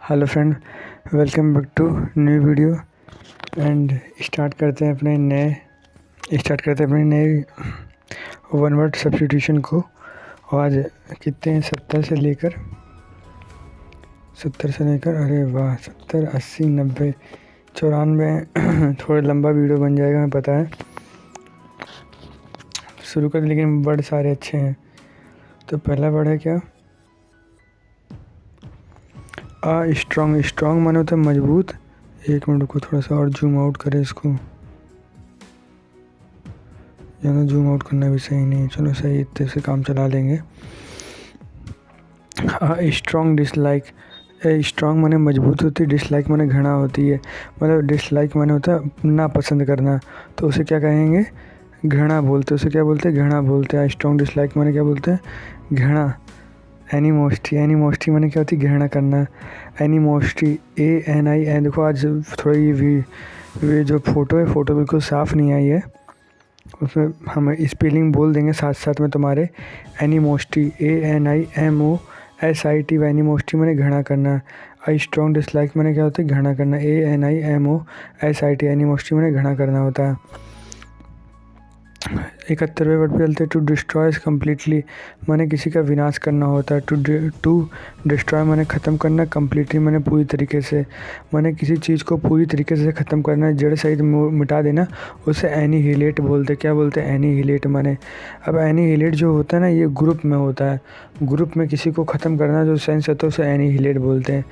Hello friend, welcome back to new video. And start करते हैं अपने नए वन वर्ड सब्स्टिट्यूशन को। और आज कितने हैं, 70 से लेकर अरे वाह 70, 80, 90, 94 थोड़ा लंबा वीडियो बन जाएगा, हमें पता है। शुरू कर, लेकिन वर्ड सारे अच्छे हैं। तो पहला वर्ड है क्या? स्ट्रॉन्ग। स्ट्रॉन्ग माने होता है मजबूत। एक मिनट को थोड़ा सा और जूम आउट करें इसको, ज़्यादा जूम आउट करना भी सही नहीं है। चलो सही, इतने से काम चला लेंगे। Strong dislike. स्ट्रॉन्ग माने मजबूत होती है, डिसलाइक माने घृणा होती है। मतलब डिसलाइक माने होता है ना पसंद करना, तो उसे क्या कहेंगे? घृणा बोलते हैं। उसे क्या बोलते हैं? घृणा बोलते हैं। स्ट्रॉन्ग डिसलाइक माने क्या बोलते हैं? घृणा। एनिमोस्टी। एनिमोस्टी माने क्या होती है? घृणा करना। एनिमोस्टी, ANI। देखो आज थोड़ा ये जो फ़ोटो है, फ़ोटो बिल्कुल साफ़ नहीं आई है, उसमें हम स्पेलिंग बोल देंगे साथ साथ में तुम्हारे। एनिमोस्टी, ANIMOSIT। एनिमोस्टी माने घृणा करना। स्ट्रॉन्ग डिसलाइक माने क्या होता है? घृणा करना। ANIMOSIT। एनिमोस्टी माने घृणा करना होता है। 71वें वर्ड पे चलते हैं। टू डिस्ट्रॉय कम्प्लीटली माने किसी का विनाश करना होता है। टू डिस्ट्रॉय माने ख़त्म करना। कम्प्लीटली माने पूरी तरीके से, माने किसी चीज़ को पूरी तरीके से ख़त्म करना, जड़ सहित मिटा देना, उसे एनिहिलेट बोलते। क्या बोलते हैं? एनिहिलेट माने। अब एनिहिलेट जो होता है ना, ये ग्रुप में होता है। ग्रुप में किसी को ख़त्म करना जो सेंस होता है उसे एनिहिलेट बोलते हैं।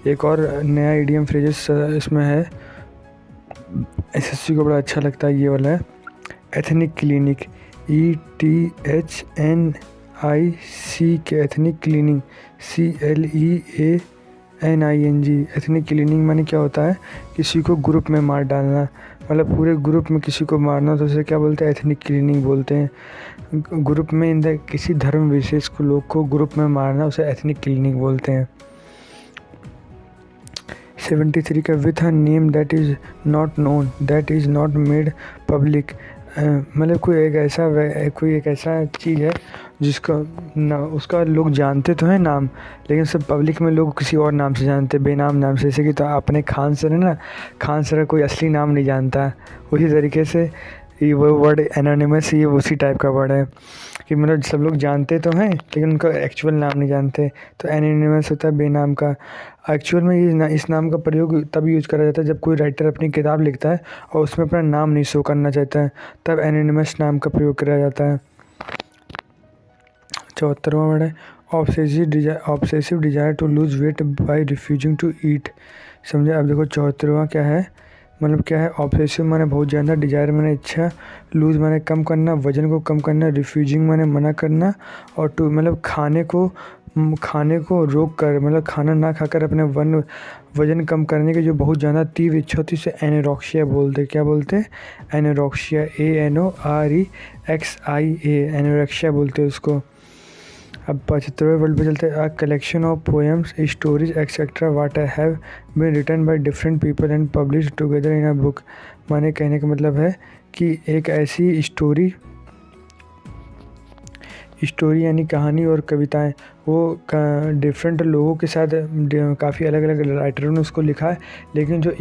एक और नया इडियम फ्रेजेस इसमें है, SSC को बड़ा अच्छा लगता है, ये वाला है ethnic clinic. ETHNIC। Ethnic cleaning, CLEANING। Ethnic cleaning माने क्या होता है? किसी को ग्रुप में मार डालना, मतलब पूरे ग्रुप में किसी को मारना, तो उसे क्या बोलते हैं? एथनिक क्लीनिंग बोलते हैं। ग्रुप में किसी धर्म विशेष को लोग को ग्रुप में मारना, उसे एथनिक क्लीनिंग बोलते हैं। 73 का with a name that is not known, that is not made public. मतलब कोई एक ऐसा चीज़ है जिसका ना उसका लोग जानते तो हैं नाम, लेकिन सब पब्लिक में लोग किसी और नाम से जानते, बेनाम नाम से। जैसे कि तो अपने खान सर है ना, खान सर का कोई असली नाम नहीं जानता। उसी तरीके से ये वो वर्ड एनोनिमस, ये उसी टाइप का वर्ड है कि मतलब सब लोग जानते तो हैं लेकिन उनका एक्चुअल नाम नहीं जानते। तो एनोनिमस होता है बेनाम का। एक्चुअल में इस नाम का प्रयोग तब यूज़ करा जाता है जब कोई राइटर अपनी किताब लिखता है और उसमें अपना नाम नहीं शो करना चाहता है, तब एनोनिमस नाम का प्रयोग किया जाता है। 74वां वर्ड है obsessive desire to lose weight by refusing to eat. समझे? अब देखो 74वां क्या है, मतलब क्या है? ऑब्सेसिव माने बहुत ज़्यादा, डिजायर माने इच्छा, लूज माने कम करना, वजन को कम करना, रिफ्यूजिंग माने मना करना, और टू मतलब खाने को रोक कर, मतलब खाना ना खाकर अपने वजन कम करने की जो बहुत ज़्यादा तीव्र इच्छा होती है उसे एनोरेक्सिया बोलते। क्या बोलते हैं? एनोरेक्सिया। ANOREXIA। एनोरेक्सिया बोलते हैं उसको। अब 75वें वर्ड पे चलते हैं। A collection of poems, stories etcetera what I have been written by different people and publish together in a book. माने कहने का मतलब है कि एक ऐसी स्टोरी यानी कहानी और कविताएं, वो डिफरेंट लोगों के साथ काफ़ी अलग अलग राइटरों ने उसको लिखा है, लेकिन जो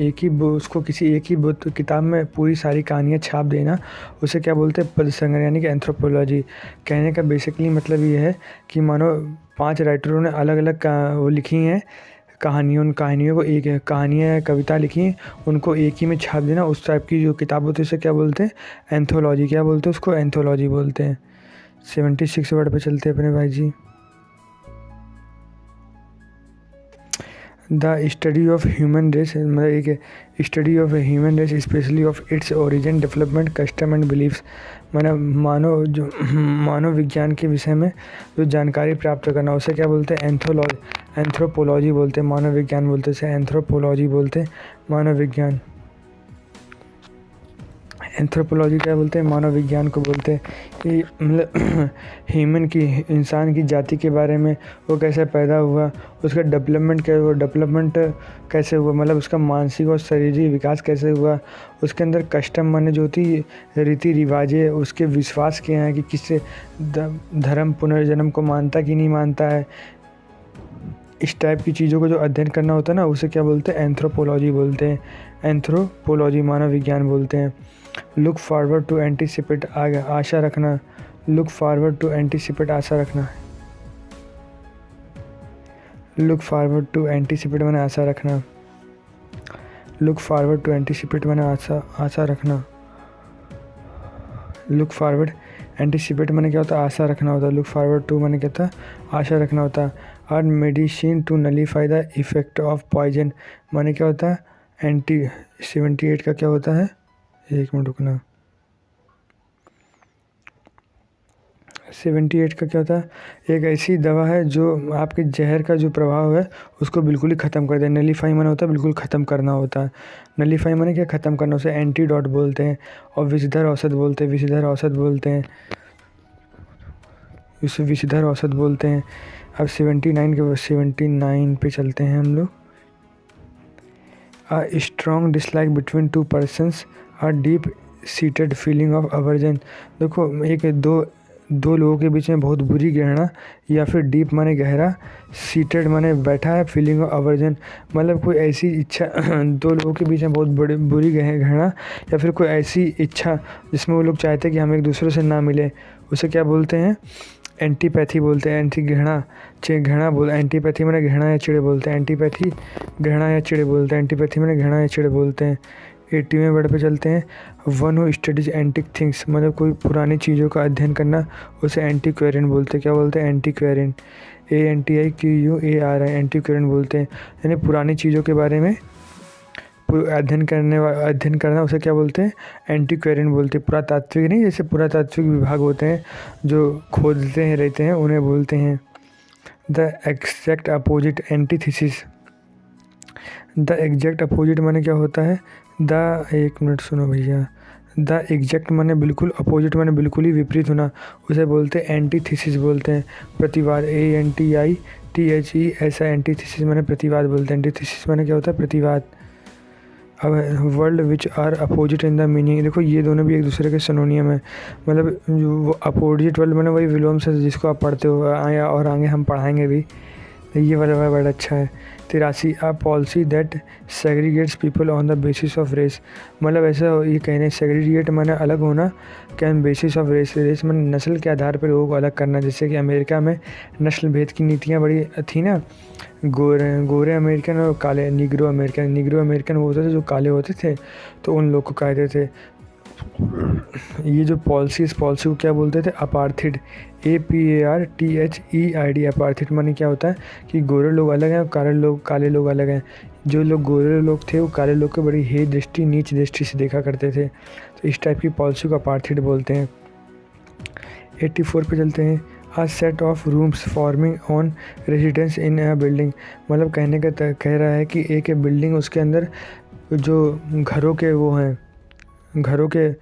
उसको किसी एक ही किताब में पूरी सारी कहानियाँ छाप देना, उसे क्या बोलते हैं? पद संग्रह यानी कि एंथ्रोपोलॉजी। कहने का बेसिकली मतलब ये है कि मानो 5 राइटरों ने अलग अलग वो लिखी हैं कहानियों, उन कहानियों को एक कहानियाँ कविता लिखी हैं, उनको एक ही में छाप देना, उस टाइप की जो किताब होती है उसे क्या बोलते हैं? एंथोलॉजी। क्या बोलते हैं उसको? एंथोलॉजी बोलते हैं। 76 वर्ड पे चलते हैं अपने भाई जी। The study of human race, मतलब एक study of human race specially of its origin, development, custom and beliefs. मतलब मानव विज्ञान के विषय में जो जानकारी प्राप्त करना, उसे क्या बोलते हैं? एंथ्रोपोलॉजी बोलते हैं। मानव विज्ञान बोलते हैं, एंथ्रोपोलॉजी बोलते हैं, मानव विज्ञान। एंथ्रोपोलॉजी क्या बोलते हैं? मानव विज्ञान को बोलते हैं। कि मतलब ह्यूमन की, इंसान की जाति के बारे में, वो कैसे पैदा हुआ, उसका डेवलपमेंट कैसे हुआ, मतलब उसका मानसिक और शारीरिक विकास कैसे हुआ, उसके अंदर कस्टम माने जो होती रीति रिवाजें, उसके विश्वास क्या हैं कि किस धर्म पुनर्जन्म को मानता कि नहीं मानता है, इस टाइप की चीज़ों को जो अध्ययन करना होता है ना, उसे क्या बोलते हैं? एंथ्रोपोलॉजी बोलते हैं। एंथ्रोपोलॉजी मानव विज्ञान बोलते हैं। लुक फॉरवर्ड टू एंटिसिपेट, आगे आशा रखना। लुक फॉरवर्ड टू एंटिसिपेट, आशा रखना। लुक फॉरवर्ड टू एंटिसिपेट मैंने आशा रखना। लुक फॉरवर्ड टू एंटिसिपेट मैंने आशा रखना। लुक फॉरवर्ड एंटिसिपेट मैंने क्या होता है? आशा रखना होता है। लुक फॉरवर्ड टू मैंने क्या था? आशा रखना होता है। और medicine to nullify the effect of poison माने क्या होता है? 78 का क्या होता है? एक मिनट रुकना। 78 का क्या होता है? एक ऐसी दवा है जो आपके जहर का जो प्रभाव है उसको बिल्कुल ही ख़त्म कर दे। नलीफाई माने होता है बिल्कुल ख़त्म करना होता है। नलीफाई माने क्या? ख़त्म करना। उसे एंटीडोट बोलते हैं। और विषधर औषध बोलते हैं। विषधर औषध बोलते हैं। इसे विषधर औषध बोलते हैं। अब 79 पे चलते हैं हम लोग। A strong dislike between two persons, a deep seated feeling of aversion। देखो, एक दो लोगों के बीच में बहुत बुरी घृणा, या फिर डीप माने गहरा, सीटेड माने बैठा है, फीलिंग ऑफ अवर्जन मतलब कोई ऐसी इच्छा दो लोगों के बीच में बहुत बड़ी बुरी घृणा या फिर कोई ऐसी इच्छा जिसमें वो लोग चाहते हैं कि हम एक दूसरे से ना मिले, उसे क्या बोलते हैं? एंटीपैथी बोलते हैं। घृणा बोल एंटीपैथी मैंने घृणा या चिड़े बोलते हैं। एंटीपैथी घृणा या चिड़े बोलते हैं। एंटीपैथी मैंने घृणा या चिड़े बोलते हैं। 80वें वर्ड पे चलते हैं। One who studies antique things मतलब कोई पुरानी चीज़ों का अध्ययन करना, उसे एंटीक्वेरियन बोलते हैं। क्या बोलते हैं? एंटीक्वेरियन। ANTIQUARI एंटीक्वेरियन बोलते हैं। यानी पुरानी चीज़ों के बारे में अध्ययन करना, उसे क्या बोलते हैं? एंटीक्वेरियन बोलते हैं। पुरातात्विक नहीं, जैसे पुरातात्विक विभाग होते हैं जो खोदते हैं रहते हैं, उन्हें बोलते हैं। The exact opposite antithesis. The exact opposite माने क्या होता है? एक मिनट सुनो भैया। द एग्जैक्ट माने बिल्कुल, अपोजिट माने बिल्कुल ही विपरीत होना, उसे बोलते हैं एंटीथीसिस बोलते हैं। प्रतिवाद ANTITHE ऐसा एंटीथीसिस माने प्रतिवाद बोलते हैं। एंटीथीसिस माने क्या होता है? प्रतिवाद। अब words which are opposite in the meaning, देखो ये दोनों भी एक दूसरे के सिनोनियम है। मतलब जो अपोजिट वर्ल्ड मैंने वही विलोम से जिसको आप पढ़ते हो आया और आगे हम पढ़ाएंगे भी, ये वाला वर्ड अच्छा है। 83 a policy that segregates people on the basis of race मतलब ऐसा ये कहने सेग्रीगेट माने अलग होना, can basis of race, race माने नस्ल के आधार पर लोगों को अलग करना। जैसे कि अमेरिका में नस्ल भेद की नीतियाँ बड़ी थी ना, गोरे अमेरिकन और काले निग्रो अमेरिकन वो होते थे जो काले होते थे, तो उन लोग को कहते थे। ये जो पॉलिसी, इस पॉलिसी को क्या बोलते थे? अपार्थिड। APARTHEID अपार्थिड माने क्या होता है कि गोरे लोग अलग हैं और काले लोग अलग हैं। जो लोग गोरे लोग थे वो काले लोग को बड़ी हे दृष्टि, नीच दृष्टि से देखा करते थे, तो इस टाइप की पॉलिसी को अपार्थिड बोलते हैं। 84 पे चलते हैं। A set of rooms forming on residence in a building मतलब कहने का कह रहा है कि एक बिल्डिंग, उसके अंदर जो घरों के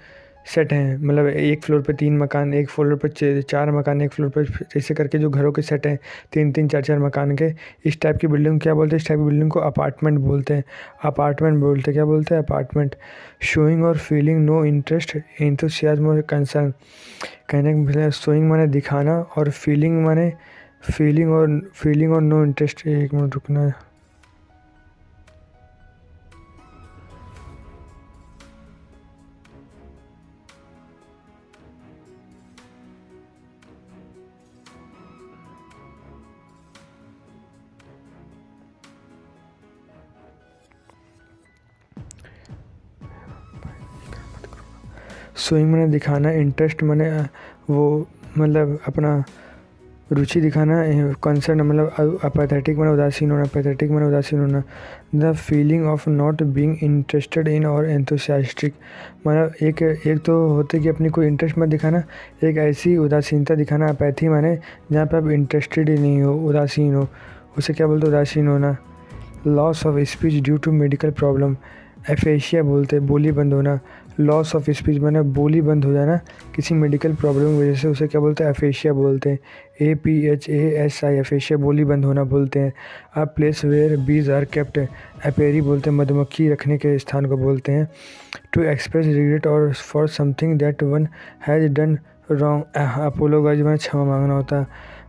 सेट हैं, मतलब एक फ्लोर पे 3 मकान, एक फ्लोर पे 4 मकान, एक फ्लोर पे ऐसे करके जो घरों के सेट हैं 3-3 4-4 मकान के, इस टाइप की बिल्डिंग क्या बोलते हैं? इस टाइप की बिल्डिंग को अपार्टमेंट बोलते हैं। क्या बोलते हैं? अपार्टमेंट। शोइंग और फीलिंग नो इंटरेस्ट, एंथुसियाज्म और कंसर्न कहने का मतलब शोइंग माने दिखाना और फीलिंग माने फीलिंग और नो इंटरेस्ट। एक मिनट रुकना है। शोइंग माने दिखाना, इंटरेस्ट माने वो मतलब अपना रुचि दिखाना, कंसर्न मतलब अपाथेटिक माने उदासीन होना। The feeling of not being interested in और एंथुसियास्टिक मतलब एक तो होते कि अपनी कोई इंटरेस्ट मत दिखाना, एक ऐसी उदासीनता दिखाना। अपैथी माने जहाँ पे आप इंटरेस्टेड ही नहीं हो, उदासीन हो, उसे क्या बोलते? उदासीन होना। Loss of speech due to medical problem, aphasia बोलते हैं, बोली बंद होना। लॉस ऑफ स्पीच माने बोली बंद हो जाना किसी मेडिकल प्रॉब्लम की वजह से, उसे क्या बोलते हैं? एफेशिया बोलते हैं। APHASI एफेशिया बोली बंद होना बोलते हैं। A place where bees are kept, apiary बोलते हैं, मधुमक्खी रखने के स्थान को बोलते हैं। टू एक्सप्रेस रिग्रेट और for something that one has done wrong, apologise में क्षमा मांगना होता है।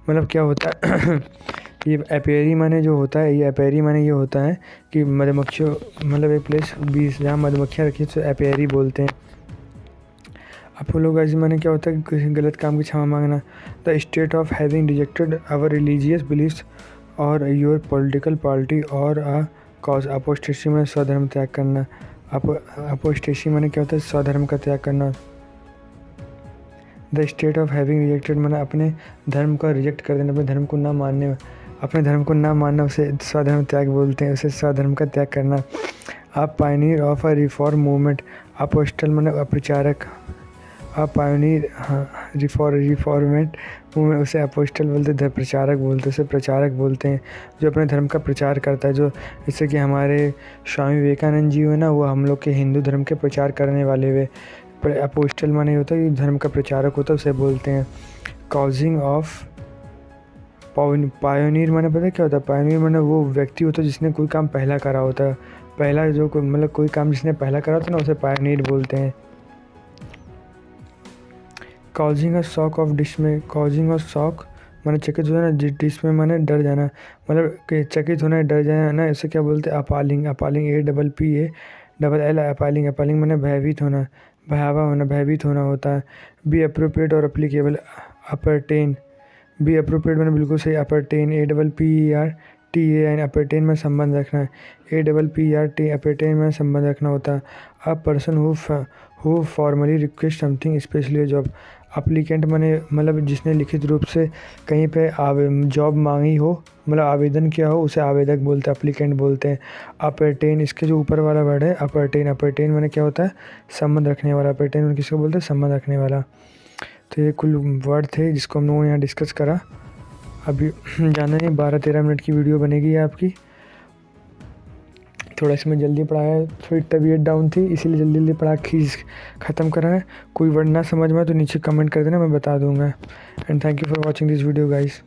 मतलब क्या होता है ये एपेरी माने जो होता है, ये एपेरी माने ये होता है कि मधुमक्खियों मतलब एक प्लेस बीस जहाँ मधुमक्खियाँ रखी तो एपेरी बोलते हैं। आप लोग ऐसे माने क्या होता है कि किसी गलत काम की क्षमा मांगना। The state of having rejected our religious beliefs or your political party or a cause. Apostasy में स्वधर्म त्याग करना। अपोस्टेसी माने क्या होता है, स्वधर्म का त्याग करना। The state of having rejected माने अपने धर्म का रिजेक्ट कर देना, अपने धर्म को ना मानने, अपने धर्म को ना मानना उसे स्वधर्म त्याग बोलते हैं, उसे स्वधर्म का त्याग करना। आप Pioneer of a reform movement. Apostle माने प्रचारक, आप पायनियर रिफॉर्मेंट मूवमेंट उसे अपोस्टल बोलते हैं, प्रचारक बोलते हैं, उसे प्रचारक बोलते हैं जो अपने धर्म का प्रचार करता है। जो जैसे कि हमारे स्वामी विवेकानंद जी हुए ना, वो हम लोग के हिंदू धर्म के प्रचार करने वाले हुए। अपोस्टल माने होता है कि धर्म का प्रचारक होता है, उसे बोलते हैं। कॉजिंग ऑफ पायोनियर माने पता है क्या होता है? पायोनियर माने वो व्यक्ति होता है जिसने कोई काम पहला करा होता है। पहला जो मतलब कोई काम जिसने पहला करा होता है ना, उसे पायोनियर बोलते हैं। Causing a shock of डिसमे। Causing a shock माने चकित होना, डिसमे माने डर जाना, मतलब चकित होना, डर जाना, इसे क्या बोलते हैं? अपालिंग। अपालिंग APPALL अपालिंग। अपालिंग माने भयभीत होना, भयावह होना, भयभीत होना होता है। बी अप्रोप्रिएट और अप्लीकेबल। अपर्टेन। बी अप्रोप्रिएट मैंने बिल्कुल सही। अपर्टेन APPERTAN अपर्टेन में संबंध रखना है। APPERT अपर्टेन में संबंध रखना होता है। A person who formally request something specially job. Applicant माने मतलब जिसने लिखित रूप से कहीं पे जॉब मांगी हो, मतलब आवेदन किया हो, उसे आवेदक बोलते हैं, अप्लीकेंट बोलते हैं। अपर्टेन इसके जो ऊपर वाला वर्ड है अपर्टेन। अपर्टेन माने क्या होता है? संबंध रखने वाला। अपर्टेन किसको बोलते हैं? संबंध रखने वाला। तो ये कुल वर्ड थे जिसको हम लोगों यहाँ डिस्कस करा। अभी जाना नहीं, 12-13 मिनट की वीडियो बनेगी आपकी। थोड़ा इसमें जल्दी पढ़ाया, थोड़ी तबीयत डाउन थी इसीलिए जल्दी जल्दी पढ़ा खींच ख़त्म करा है। कोई वर्ड ना समझ में तो नीचे कमेंट कर देना, मैं बता दूंगा। And thank you for watching this video guys.